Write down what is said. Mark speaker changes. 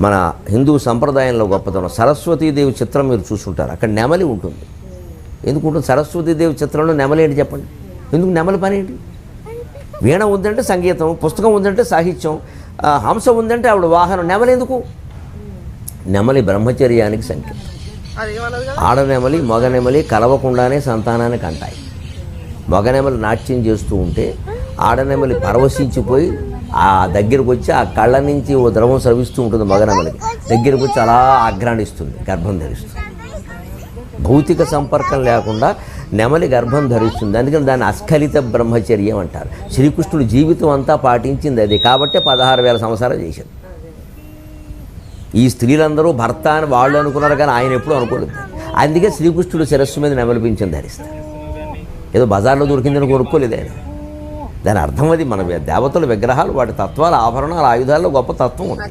Speaker 1: మన హిందూ సంప్రదాయంలో గొప్పతనం సరస్వతీదేవి చిత్రం మీరు చూసుంటారు. అక్కడ నెమలి ఉంటుంది. ఎందుకు ఉంటుంది? సరస్వతీదేవి చిత్రంలో నెమలి ఏంటి చెప్పండి? ఎందుకు నెమలి పని ఏంటి? వీణ ఉందంటే సంగీతం, పుస్తకం ఉందంటే సాహిత్యం, హంస ఉందంటే ఆవిడ వాహనం. నెమలి ఎందుకు? నెమలి బ్రహ్మచర్యానికి సంకేతం. ఆడనెమలి మగనెమలి కలవకుండానే సంతానాన్ని కంటాయి. మగనెమలి నాట్యం చేస్తూ ఉంటే ఆడనెమలి పరవశించిపోయి ఆ దగ్గరకు వచ్చి ఆ కళ్ళ నుంచి ఓ ద్రవం స్రవిస్తూ ఉంటుంది. మగనెమలికి దగ్గరకు వచ్చి అలా ఆఘ్రాణిస్తుంది, గర్భం ధరిస్తుంది. భౌతిక సంపర్కం లేకుండా నెమలి గర్భం ధరిస్తుంది. అందుకని దాన్ని అస్ఖలిత బ్రహ్మచర్యం అంటారు. శ్రీకృష్ణుడు జీవితం అంతా పాటించింది అది. కాబట్టే 16,000 సంవత్సరాలు చేశాడు. ఈ స్త్రీలందరూ భర్త అని వాళ్ళు అనుకున్నారు, కానీ ఆయన ఎప్పుడూ అనుకోలేదు. అందుకే శ్రీకృష్ణుడు శిరస్సు మీద నెమలి పింఛం ధరిస్తారు. ఏదో బజార్లో దొరికిందని కొనుక్కోలేదు ఆయన. దాని అర్థం అది. మన దేవతల విగ్రహాలు, వాటి తత్వాలు, ఆభరణాలు, ఆయుధాల్లో గొప్ప తత్వం ఉంది.